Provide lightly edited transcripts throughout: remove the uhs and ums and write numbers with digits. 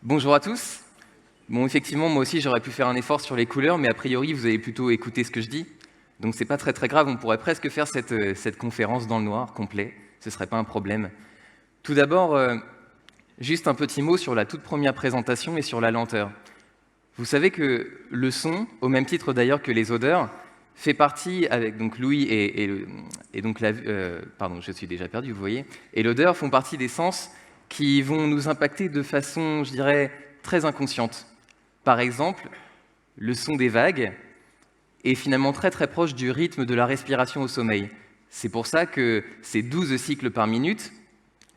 Bonjour à tous. Bon, effectivement, moi aussi, j'aurais pu faire un effort sur les couleurs, mais a priori, vous allez plutôt écouter ce que je dis. Donc, c'est pas très très grave, on pourrait presque faire cette conférence dans le noir, complet. Ce serait pas un problème. Tout d'abord, juste un petit mot sur la toute première présentation et sur la lenteur. Vous savez que le son, au même titre d'ailleurs que les odeurs, fait partie, avec donc l'ouïe et donc pardon, je suis déjà perdu, vous voyez, et l'odeur font partie des sens qui vont nous impacter de façon, je dirais, très inconsciente. Par exemple, le son des vagues est finalement très très proche du rythme de la respiration au sommeil. C'est pour ça que ces 12 cycles par minute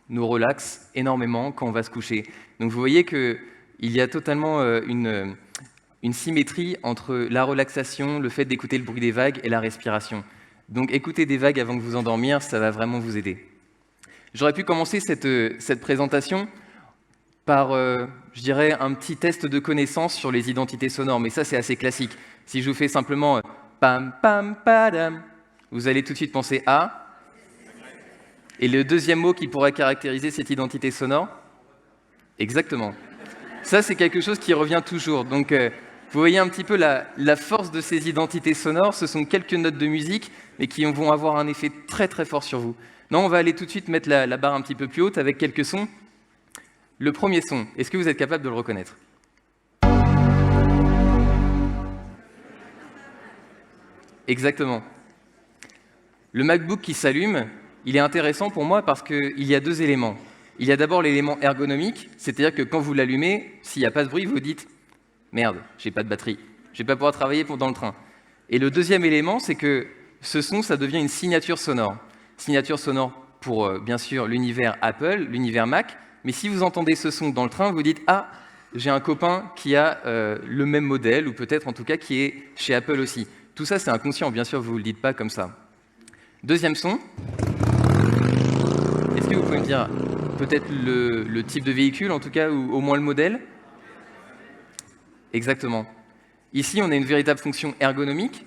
nous relaxent énormément quand on va se coucher. Donc vous voyez qu'il y a totalement une symétrie entre la relaxation, le fait d'écouter le bruit des vagues et la respiration. Donc écouter des vagues avant de vous endormir, ça va vraiment vous aider. J'aurais pu commencer cette présentation par, je dirais, un petit test de connaissance sur les identités sonores, mais ça c'est assez classique. Si je vous fais simplement pam pam padam, vous allez tout de suite penser à. Et le deuxième mot qui pourrait caractériser cette identité sonore? Exactement. Ça c'est quelque chose qui revient toujours. Donc vous voyez un petit peu la force de ces identités sonores, ce sont quelques notes de musique, mais qui vont avoir un effet très très fort sur vous. Non, on va aller tout de suite mettre la barre un petit peu plus haute avec quelques sons. Le premier son, est-ce que vous êtes capable de le reconnaître? Exactement. Le MacBook qui s'allume, il est intéressant pour moi parce qu'il y a deux éléments. Il y a d'abord l'élément ergonomique, c'est-à-dire que quand vous l'allumez, s'il n'y a pas de bruit, vous dites « Merde, j'ai pas de batterie, je ne vais pas pouvoir travailler dans le train ». Et le deuxième élément, c'est que ce son, ça devient une signature sonore. Signature sonore pour, bien sûr, l'univers Apple, l'univers Mac, mais si vous entendez ce son dans le train, vous dites « Ah, j'ai un copain qui a le même modèle, ou peut-être en tout cas qui est chez Apple aussi ». Tout ça, c'est inconscient, bien sûr, vous ne le dites pas comme ça. Deuxième son. Est-ce que vous pouvez me dire peut-être le type de véhicule, en tout cas, ou au moins le modèle? Exactement. Ici, on a une véritable fonction ergonomique.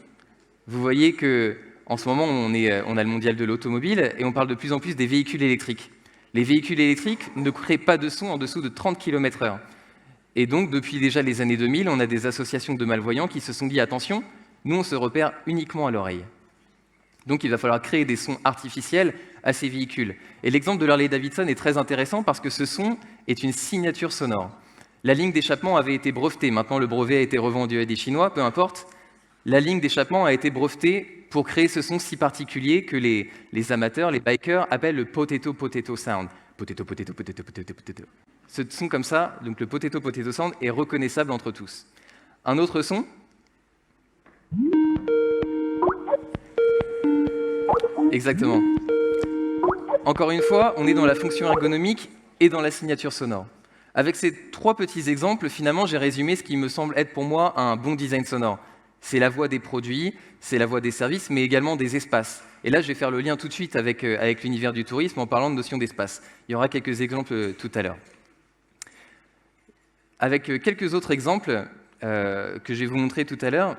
Vous voyez qu'en ce moment, on a le mondial de l'automobile et on parle de plus en plus des véhicules électriques. Les véhicules électriques ne créent pas de son en dessous de 30 km/h. Et donc, depuis déjà les années 2000, on a des associations de malvoyants qui se sont dit « Attention, nous, on se repère uniquement à l'oreille ». Donc, il va falloir créer des sons artificiels à ces véhicules. Et l'exemple de l'Harley-Davidson est très intéressant parce que ce son est une signature sonore. La ligne d'échappement avait été brevetée. Maintenant, le brevet a été revendu à des Chinois, peu importe. La ligne d'échappement a été brevetée pour créer ce son si particulier que les amateurs, les bikers, appellent le potato potato sound. Potato, potato, potato, potato, potato. Ce son comme ça, donc le potato potato sound, est reconnaissable entre tous. Un autre son. Exactement. Encore une fois, on est dans la fonction ergonomique et dans la signature sonore. Avec ces trois petits exemples, finalement, j'ai résumé ce qui me semble être pour moi un bon design sonore. C'est la voix des produits, c'est la voix des services, mais également des espaces. Et là, je vais faire le lien tout de suite avec l'univers du tourisme en parlant de notion d'espace. Il y aura quelques exemples tout à l'heure. Avec quelques autres exemples que je vais vous montrer tout à l'heure,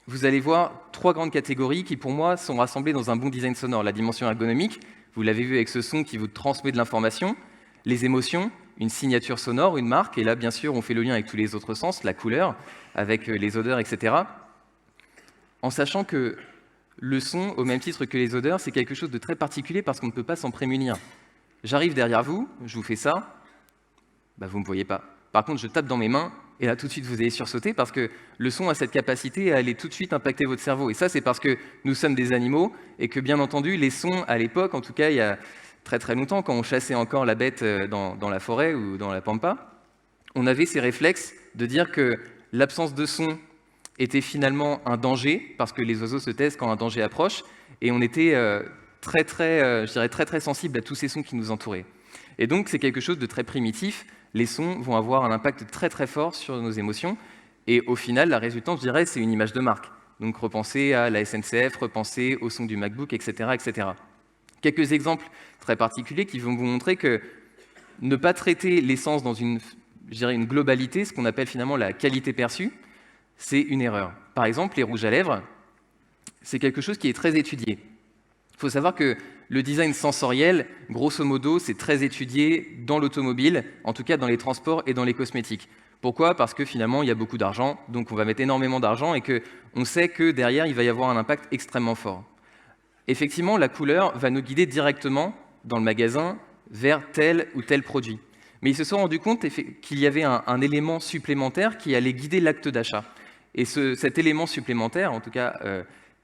vous allez voir trois grandes catégories qui, pour moi, sont rassemblées dans un bon design sonore. La dimension ergonomique, vous l'avez vu avec ce son qui vous transmet de l'information. Les émotions, une signature sonore, une marque. Et là, bien sûr, on fait le lien avec tous les autres sens, la couleur, avec les odeurs, etc. En sachant que le son, au même titre que les odeurs, c'est quelque chose de très particulier parce qu'on ne peut pas s'en prémunir. J'arrive derrière vous, je vous fais ça, vous ne me voyez pas. Par contre, je tape dans mes mains, et là, tout de suite, vous allez sursauter parce que le son a cette capacité à aller tout de suite impacter votre cerveau. Et ça, c'est parce que nous sommes des animaux et que, bien entendu, les sons, à l'époque, en tout cas, il y a très très longtemps, quand on chassait encore la bête dans la forêt ou dans la pampa, on avait ces réflexes de dire que l'absence de son était finalement un danger, parce que les oiseaux se taisent quand un danger approche, et on était très très sensible à tous ces sons qui nous entouraient. Et donc, c'est quelque chose de très primitif. Les sons vont avoir un impact très très fort sur nos émotions, et au final, la résultante, je dirais, c'est une image de marque. Donc, repensez à la SNCF, repensez au son du MacBook, etc., etc. Quelques exemples très particuliers qui vont vous montrer que ne pas traiter l'essence dans une globalité, ce qu'on appelle finalement la qualité perçue, c'est une erreur. Par exemple, les rouges à lèvres, c'est quelque chose qui est très étudié. Il faut savoir que le design sensoriel, grosso modo, c'est très étudié dans l'automobile, en tout cas dans les transports et dans les cosmétiques. Pourquoi? Parce que finalement, il y a beaucoup d'argent, donc on va mettre énormément d'argent et qu'on sait que derrière, il va y avoir un impact extrêmement fort. Effectivement, la couleur va nous guider directement dans le magasin vers tel ou tel produit. Mais ils se sont rendus compte qu'il y avait un élément supplémentaire qui allait guider l'acte d'achat. Et cet élément supplémentaire, en tout cas,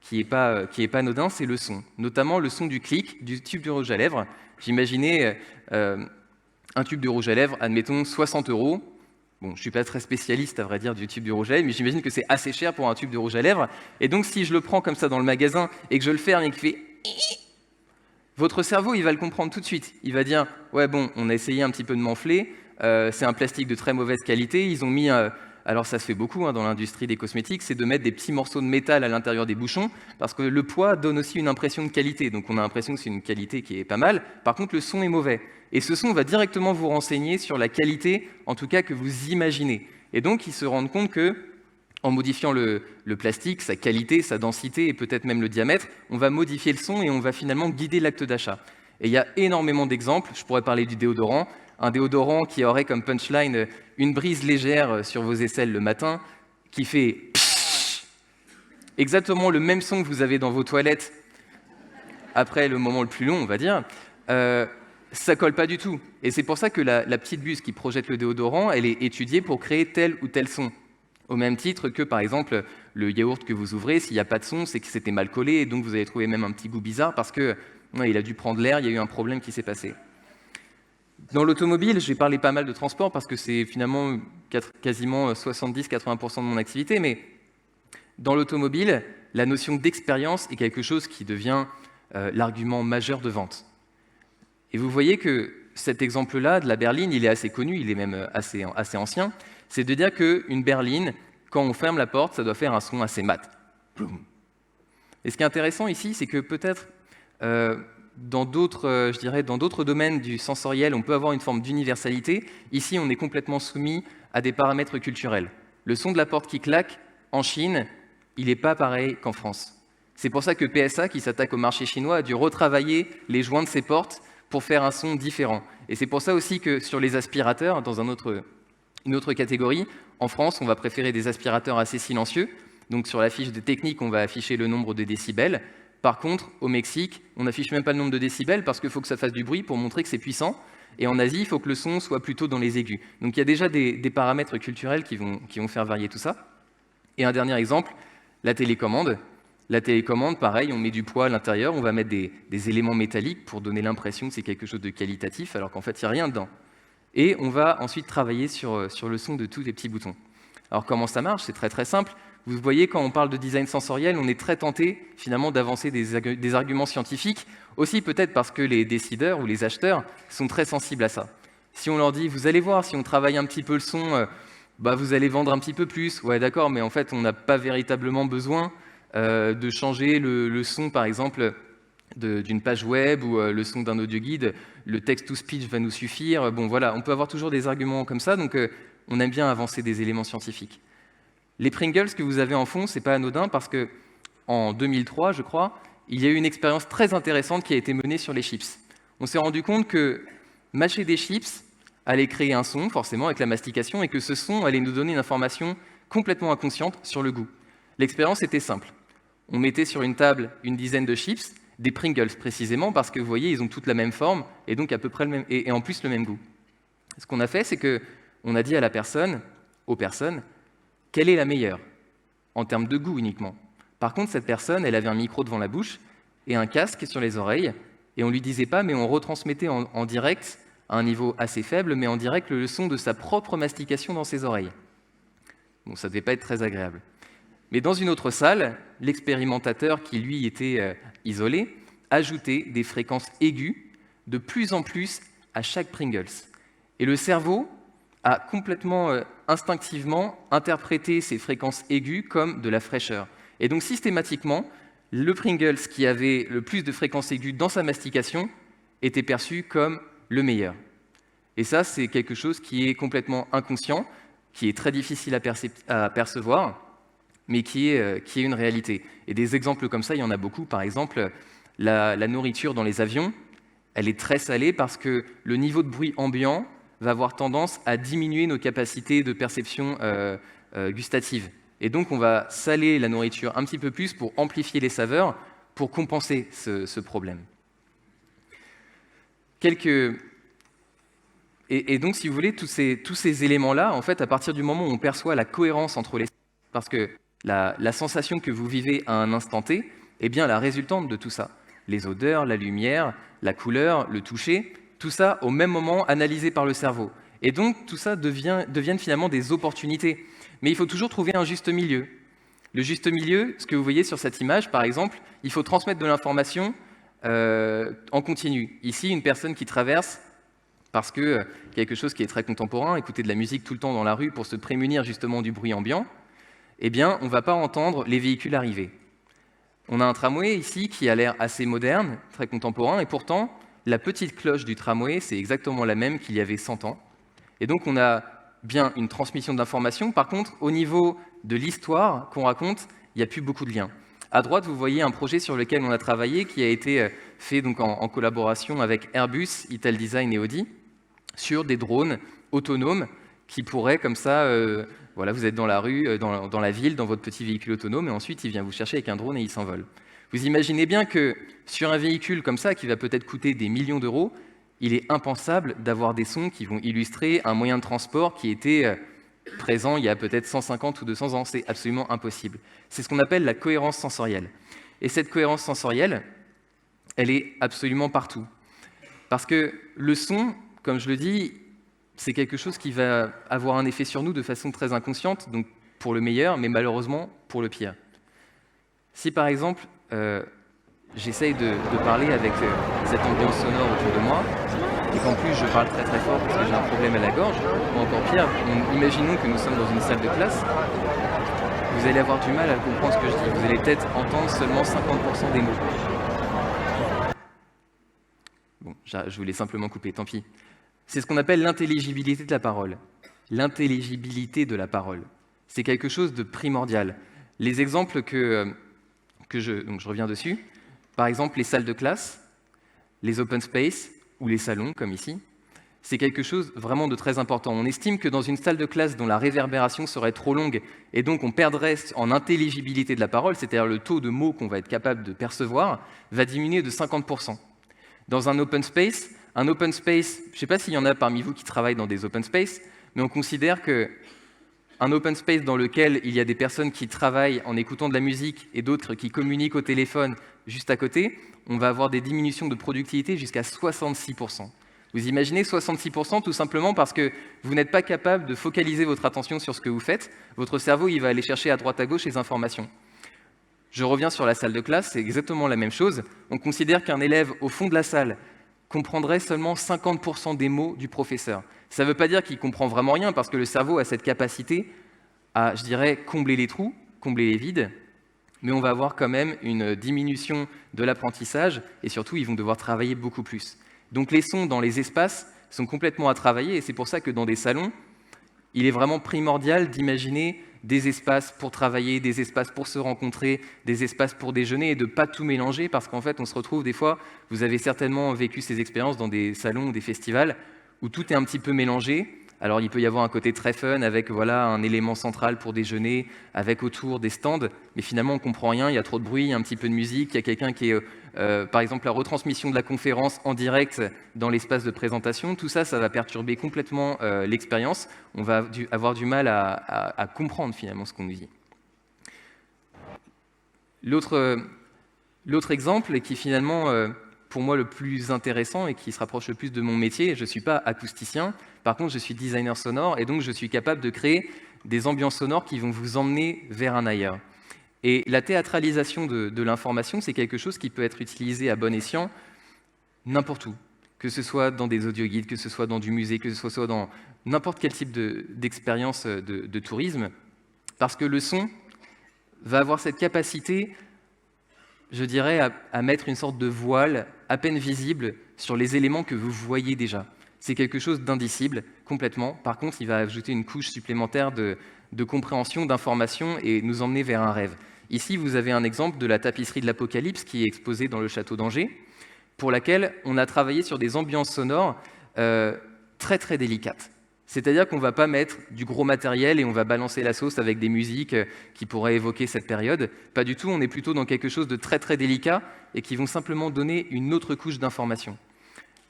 qui n'est pas anodin, c'est le son. Notamment le son du clic, du tube de rouge à lèvres. J'imaginais un tube de rouge à lèvres, admettons 60 €. Bon, je ne suis pas très spécialiste, à vrai dire, du tube de rouge à lèvres, mais j'imagine que c'est assez cher pour un tube de rouge à lèvres. Et donc, si je le prends comme ça dans le magasin et que je le ferme et qu'il fait... Votre cerveau, il va le comprendre tout de suite. Il va dire « Ouais, bon, on a essayé un petit peu de m'enfler, c'est un plastique de très mauvaise qualité, ils ont mis... alors ça se fait beaucoup dans l'industrie des cosmétiques, c'est de mettre des petits morceaux de métal à l'intérieur des bouchons, parce que le poids donne aussi une impression de qualité. Donc on a l'impression que c'est une qualité qui est pas mal. Par contre, le son est mauvais. Et ce son va directement vous renseigner sur la qualité, en tout cas, que vous imaginez. Et donc, ils se rendent compte que, en modifiant le plastique, sa qualité, sa densité et peut-être même le diamètre, on va modifier le son et on va finalement guider l'acte d'achat. Et il y a énormément d'exemples. Je pourrais parler du déodorant. Un déodorant qui aurait comme punchline une brise légère sur vos aisselles le matin, qui fait pshhh, exactement le même son que vous avez dans vos toilettes après le moment le plus long, on va dire, ça colle pas du tout. Et c'est pour ça que la petite buse qui projette le déodorant, elle est étudiée pour créer tel ou tel son. Au même titre que, par exemple, le yaourt que vous ouvrez, s'il n'y a pas de son, c'est que c'était mal collé, et donc vous allez trouver même un petit goût bizarre parce que il a dû prendre l'air, il y a eu un problème qui s'est passé. Dans l'automobile, j'ai parlé pas mal de transport parce que c'est finalement quasiment 70-80% de mon activité, mais dans l'automobile, la notion d'expérience est quelque chose qui devient l'argument majeur de vente. Et vous voyez que cet exemple-là de la berline, il est assez connu, il est même assez ancien, c'est de dire qu'une berline, quand on ferme la porte, ça doit faire un son assez mat. Et ce qui est intéressant ici, c'est que peut-être dans d'autres domaines du sensoriel, on peut avoir une forme d'universalité. Ici, on est complètement soumis à des paramètres culturels. Le son de la porte qui claque, en Chine, il n'est pas pareil qu'en France. C'est pour ça que PSA, qui s'attaque au marché chinois, a dû retravailler les joints de ses portes pour faire un son différent. Et c'est pour ça aussi que sur les aspirateurs, dans une autre catégorie, en France, on va préférer des aspirateurs assez silencieux. Donc sur la fiche de technique, on va afficher le nombre de décibels. Par contre, au Mexique, on n'affiche même pas le nombre de décibels parce qu'il faut que ça fasse du bruit pour montrer que c'est puissant. Et en Asie, il faut que le son soit plutôt dans les aigus. Donc il y a déjà des paramètres culturels qui vont faire varier tout ça. Et un dernier exemple, la télécommande. La télécommande, pareil, on met du poids à l'intérieur, on va mettre des éléments métalliques pour donner l'impression que c'est quelque chose de qualitatif, alors qu'en fait, il n'y a rien dedans. Et on va ensuite travailler sur le son de tous les petits boutons. Alors comment ça marche? C'est très très simple. Vous voyez, quand on parle de design sensoriel, on est très tenté finalement d'avancer des arguments scientifiques, aussi peut-être parce que les décideurs ou les acheteurs sont très sensibles à ça. Si on leur dit, vous allez voir, si on travaille un petit peu le son, vous allez vendre un petit peu plus. Ouais, d'accord, mais en fait, on n'a pas véritablement besoin de changer le son, par exemple, d'une page web ou le son d'un audio guide. Le text-to-speech va nous suffire. Bon, voilà, on peut avoir toujours des arguments comme ça, donc on aime bien avancer des éléments scientifiques. Les Pringles que vous avez en fond, c'est pas anodin parce que en 2003, je crois, il y a eu une expérience très intéressante qui a été menée sur les chips. On s'est rendu compte que mâcher des chips allait créer un son, forcément, avec la mastication, et que ce son allait nous donner une information complètement inconsciente sur le goût. L'expérience était simple. On mettait sur une table une dizaine de chips, des Pringles précisément, parce que vous voyez, ils ont toutes la même forme, et donc à peu près le même, et en plus le même goût. Ce qu'on a fait, c'est qu'on a dit à aux personnes, quelle est la meilleure, en termes de goût uniquement. Par contre, cette personne, elle avait un micro devant la bouche et un casque sur les oreilles, et on ne lui disait pas, mais on retransmettait en direct, à un niveau assez faible, mais en direct le son de sa propre mastication dans ses oreilles. Bon, ça ne devait pas être très agréable. Mais dans une autre salle, l'expérimentateur, qui lui était isolé, ajoutait des fréquences aiguës de plus en plus à chaque Pringles. Et le cerveau a complètement instinctivement interprété ces fréquences aiguës comme de la fraîcheur. Et donc systématiquement, le Pringles qui avait le plus de fréquences aiguës dans sa mastication était perçu comme le meilleur. Et ça, c'est quelque chose qui est complètement inconscient, qui est très difficile à percevoir, mais qui est une réalité. Et des exemples comme ça, il y en a beaucoup. Par exemple, la nourriture dans les avions, elle est très salée parce que le niveau de bruit ambiant va avoir tendance à diminuer nos capacités de perception gustative. Et donc, on va saler la nourriture un petit peu plus pour amplifier les saveurs, pour compenser ce problème. Et donc, si vous voulez, tous ces éléments-là, en fait, à partir du moment où on perçoit la cohérence entre les sens, parce que la sensation que vous vivez à un instant T est bien la résultante de tout ça. Les odeurs, la lumière, la couleur, le toucher, tout ça au même moment analysé par le cerveau. Et donc, tout ça deviennent finalement des opportunités. Mais il faut toujours trouver un juste milieu. Le juste milieu, ce que vous voyez sur cette image, par exemple, il faut transmettre de l'information en continu. Ici, une personne qui traverse parce que quelque chose qui est très contemporain, écouter de la musique tout le temps dans la rue pour se prémunir justement du bruit ambiant, eh bien, on ne va pas entendre les véhicules arriver. On a un tramway ici qui a l'air assez moderne, très contemporain, et pourtant, la petite cloche du tramway, c'est exactement la même qu'il y avait 100 ans. Et donc, on a bien une transmission d'informations. Par contre, au niveau de l'histoire qu'on raconte, il n'y a plus beaucoup de liens. À droite, vous voyez un projet sur lequel on a travaillé, qui a été fait donc en collaboration avec Airbus, Italdesign et Audi, sur des drones autonomes qui pourraient, comme ça, voilà, vous êtes dans la rue, dans la ville, dans votre petit véhicule autonome, et ensuite, il vient vous chercher avec un drone et il s'envole. Vous imaginez bien que sur un véhicule comme ça, qui va peut-être coûter des millions d'euros, il est impensable d'avoir des sons qui vont illustrer un moyen de transport qui était présent il y a peut-être 150 ou 200 ans. C'est absolument impossible. C'est ce qu'on appelle la cohérence sensorielle. Et cette cohérence sensorielle, elle est absolument partout. Parce que le son, comme je le dis, c'est quelque chose qui va avoir un effet sur nous de façon très inconsciente, donc pour le meilleur, mais malheureusement pour le pire. Si par exemple, j'essaye de parler avec cette ambiance sonore autour de moi, et qu'en plus je parle très très fort parce que j'ai un problème à la gorge, ou encore pire, imaginons que nous sommes dans une salle de classe, vous allez avoir du mal à comprendre ce que je dis, vous allez peut-être entendre seulement 50% des mots. Bon, je voulais simplement couper, tant pis. C'est ce qu'on appelle l'intelligibilité de la parole. L'intelligibilité de la parole. C'est quelque chose de primordial. Les exemples donc je reviens dessus, par exemple les salles de classe, les open space ou les salons, comme ici, c'est quelque chose vraiment de très important. On estime que dans une salle de classe dont la réverbération serait trop longue et donc on perdrait en intelligibilité de la parole, c'est-à-dire le taux de mots qu'on va être capable de percevoir, va diminuer de 50%. Dans un open space, je ne sais pas s'il y en a parmi vous qui travaillent dans des open space, mais on considère qu'un open space dans lequel il y a des personnes qui travaillent en écoutant de la musique et d'autres qui communiquent au téléphone juste à côté, on va avoir des diminutions de productivité jusqu'à 66%. Vous imaginez 66% tout simplement parce que vous n'êtes pas capable de focaliser votre attention sur ce que vous faites. Votre cerveau, il va aller chercher à droite à gauche les informations. Je reviens sur la salle de classe, c'est exactement la même chose. On considère qu'un élève au fond de la salle comprendrait seulement 50% des mots du professeur. Ça ne veut pas dire qu'il comprend vraiment rien, parce que le cerveau a cette capacité à, je dirais, combler les trous, combler les vides, mais on va avoir quand même une diminution de l'apprentissage, et surtout, ils vont devoir travailler beaucoup plus. Donc les sons dans les espaces sont complètement à travailler, et c'est pour ça que dans des salons, il est vraiment primordial d'imaginer des espaces pour travailler, des espaces pour se rencontrer, des espaces pour déjeuner, et de ne pas tout mélanger, parce qu'en fait, on se retrouve des fois, vous avez certainement vécu ces expériences dans des salons ou des festivals, où tout est un petit peu mélangé. Alors il peut y avoir un côté très fun, avec voilà, un élément central pour déjeuner, avec autour des stands, mais finalement on ne comprend rien, il y a trop de bruit, il y a un petit peu de musique, il y a quelqu'un qui est, par exemple, la retransmission de la conférence en direct dans l'espace de présentation, tout ça, ça va perturber complètement l'expérience, on va avoir du mal à comprendre finalement ce qu'on nous dit. L'autre exemple, et qui finalement, pour moi, le plus intéressant et qui se rapproche le plus de mon métier, je ne suis pas acousticien, par contre, je suis designer sonore, et donc je suis capable de créer des ambiances sonores qui vont vous emmener vers un ailleurs. Et la théâtralisation de l'information, c'est quelque chose qui peut être utilisé à bon escient n'importe où, que ce soit dans des audioguides, que ce soit dans du musée, que ce soit dans n'importe quel type d'expérience de tourisme, parce que le son va avoir cette capacité, je dirais, à mettre une sorte de voile à peine visible sur les éléments que vous voyez déjà. C'est quelque chose d'indicible, complètement. Par contre, il va ajouter une couche supplémentaire de compréhension, d'information et nous emmener vers un rêve. Ici, vous avez un exemple de la tapisserie de l'Apocalypse qui est exposée dans le château d'Angers, pour laquelle on a travaillé sur des ambiances sonores très très délicates. C'est-à-dire qu'on ne va pas mettre du gros matériel et on va balancer la sauce avec des musiques qui pourraient évoquer cette période. Pas du tout, on est plutôt dans quelque chose de très très délicat et qui vont simplement donner une autre couche d'information.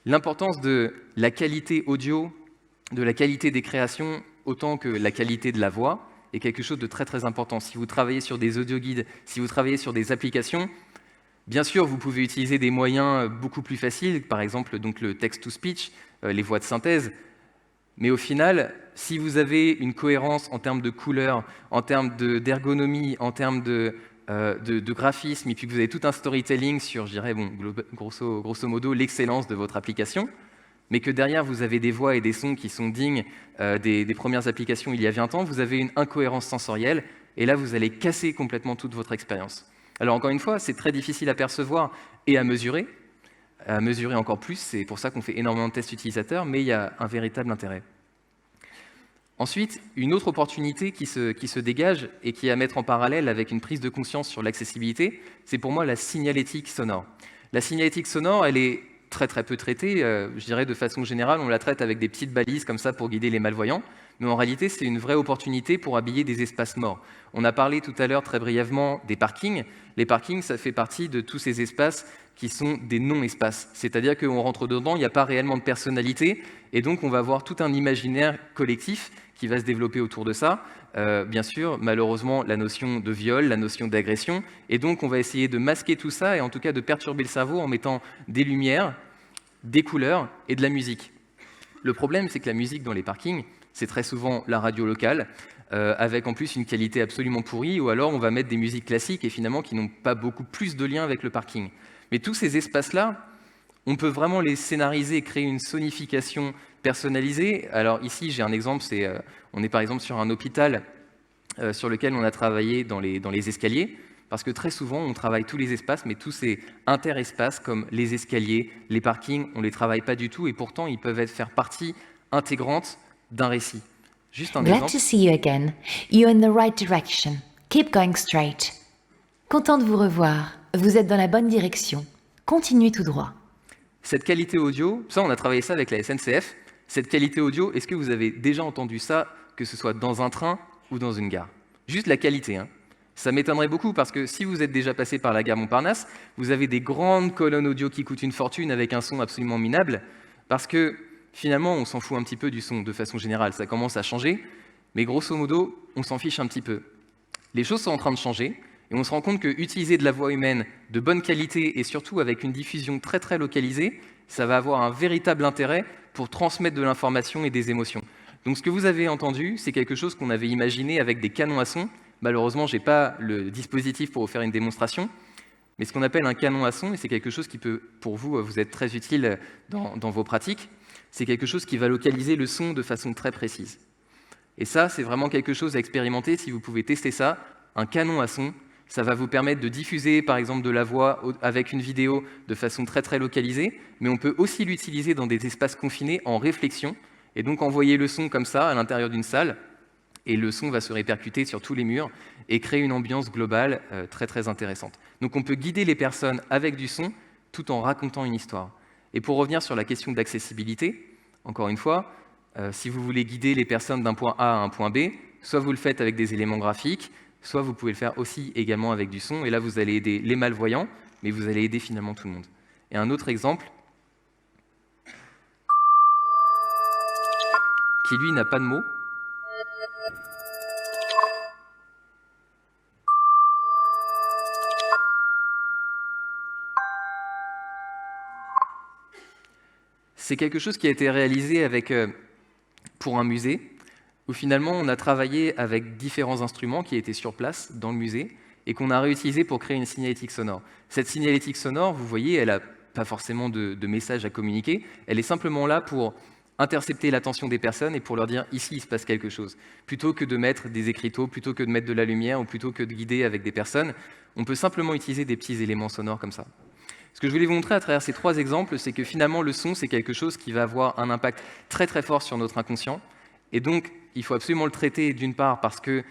L'importance de la qualité audio, de la qualité des créations, autant que la qualité de la voix, est quelque chose de très très important. Si vous travaillez sur des audioguides, si vous travaillez sur des applications, bien sûr, vous pouvez utiliser des moyens beaucoup plus faciles, par exemple donc le text-to-speech, les voix de synthèse. Mais au final, si vous avez une cohérence en termes de couleurs, en termes d'ergonomie, en termes de graphisme, et puis que vous avez tout un storytelling sur, je dirais, bon, grosso modo, l'excellence de votre application, mais que derrière, vous avez des voix et des sons qui sont dignes des premières applications il y a 20 ans, vous avez une incohérence sensorielle, et là, vous allez casser complètement toute votre expérience. Alors, encore une fois, c'est très difficile à percevoir et à mesurer encore plus, c'est pour ça qu'on fait énormément de tests utilisateurs, mais il y a un véritable intérêt. Ensuite, une autre opportunité qui se dégage et qui est à mettre en parallèle avec une prise de conscience sur l'accessibilité, c'est pour moi la signalétique sonore. La signalétique sonore, elle est très très peu traitée, je dirais de façon générale, on la traite avec des petites balises comme ça pour guider les malvoyants, mais en réalité c'est une vraie opportunité pour habiller des espaces morts. On a parlé tout à l'heure très brièvement des parkings. Les parkings, ça fait partie de tous ces espaces qui sont des non-espaces, c'est-à-dire qu'on rentre dedans, il n'y a pas réellement de personnalité, et donc on va avoir tout un imaginaire collectif qui va se développer autour de ça. Bien sûr, malheureusement, la notion de viol, la notion d'agression, et donc on va essayer de masquer tout ça, et en tout cas de perturber le cerveau en mettant des lumières, des couleurs et de la musique. Le problème, c'est que la musique dans les parkings, c'est très souvent la radio locale, avec en plus une qualité absolument pourrie, ou alors on va mettre des musiques classiques et finalement qui n'ont pas beaucoup plus de lien avec le parking. Mais tous ces espaces-là, on peut vraiment les scénariser et créer une sonification personnalisée. Alors ici, j'ai un exemple, on est par exemple sur un hôpital sur lequel on a travaillé dans les escaliers, parce que très souvent, on travaille tous les espaces, mais tous ces interespaces comme les escaliers, les parkings, on ne les travaille pas du tout, et pourtant, ils peuvent faire partie intégrante d'un récit. Juste un exemple. Glad to see you again. You're in the right direction. Keep going straight. Content de vous revoir. Vous êtes dans la bonne direction. Continuez tout droit. Cette qualité audio, ça on a travaillé ça avec la SNCF, cette qualité audio, est-ce que vous avez déjà entendu ça, que ce soit dans un train ou dans une gare? Juste la qualité, hein. Ça m'étonnerait beaucoup parce que si vous êtes déjà passé par la gare Montparnasse, vous avez des grandes colonnes audio qui coûtent une fortune avec un son absolument minable, parce que finalement on s'en fout un petit peu du son de façon générale, ça commence à changer, mais grosso modo on s'en fiche un petit peu. Les choses sont en train de changer, et on se rend compte qu'utiliser de la voix humaine de bonne qualité et surtout avec une diffusion très très localisée, ça va avoir un véritable intérêt pour transmettre de l'information et des émotions. Donc ce que vous avez entendu, c'est quelque chose qu'on avait imaginé avec des canons à son. Malheureusement, je n'ai pas le dispositif pour vous faire une démonstration, mais ce qu'on appelle un canon à son, et c'est quelque chose qui peut, pour vous, vous être très utile dans vos pratiques, c'est quelque chose qui va localiser le son de façon très précise. Et ça, c'est vraiment quelque chose à expérimenter. Si vous pouvez tester ça, un canon à son, ça va vous permettre de diffuser, par exemple, de la voix avec une vidéo de façon très très localisée, mais on peut aussi l'utiliser dans des espaces confinés en réflexion, et donc envoyer le son comme ça à l'intérieur d'une salle, et le son va se répercuter sur tous les murs et créer une ambiance globale très très intéressante. Donc on peut guider les personnes avec du son tout en racontant une histoire. Et pour revenir sur la question d'accessibilité, encore une fois, si vous voulez guider les personnes d'un point A à un point B, soit vous le faites avec des éléments graphiques, soit vous pouvez le faire aussi également avec du son, et là vous allez aider les malvoyants, mais vous allez aider finalement tout le monde. Et un autre exemple, qui lui n'a pas de mots, c'est quelque chose qui a été réalisé pour un musée, où finalement on a travaillé avec différents instruments qui étaient sur place dans le musée et qu'on a réutilisé pour créer une signalétique sonore. Cette signalétique sonore, vous voyez, elle n'a pas forcément de message à communiquer, elle est simplement là pour intercepter l'attention des personnes et pour leur dire « ici, il se passe quelque chose ». Plutôt que de mettre des écriteaux, plutôt que de mettre de la lumière ou plutôt que de guider avec des personnes, on peut simplement utiliser des petits éléments sonores comme ça. Ce que je voulais vous montrer à travers ces 3 exemples, c'est que finalement le son, c'est quelque chose qui va avoir un impact très très fort sur notre inconscient. Et donc, il faut absolument le traiter d'une part parce que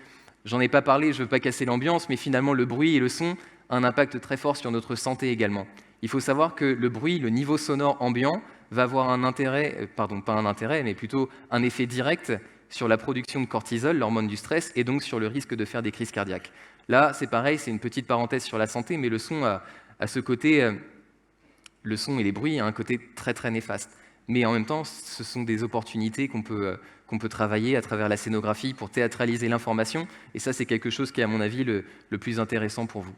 J'en ai pas parlé, je veux pas casser l'ambiance, mais finalement le bruit et le son ont un impact très fort sur notre santé également. Il faut savoir que le bruit, le niveau sonore ambiant, va avoir un intérêt, pardon, pas un intérêt, mais plutôt un effet direct sur la production de cortisol, l'hormone du stress, et donc sur le risque de faire des crises cardiaques. Là, c'est pareil, c'est une petite parenthèse sur la santé, mais le son a ce côté, le son et les bruits a un côté très très néfaste. Mais en même temps, ce sont des opportunités qu'on peut travailler à travers la scénographie pour théâtraliser l'information, et ça, c'est quelque chose qui est, à mon avis, le plus intéressant pour vous.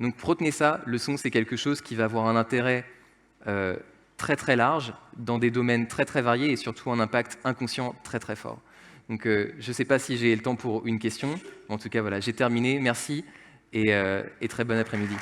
Donc retenez ça, le son, c'est quelque chose qui va avoir un intérêt très très large, dans des domaines très très variés, et surtout un impact inconscient très très fort. Donc je ne sais pas si j'ai le temps pour une question, mais en tout cas, voilà, j'ai terminé, merci, et très bon après-midi.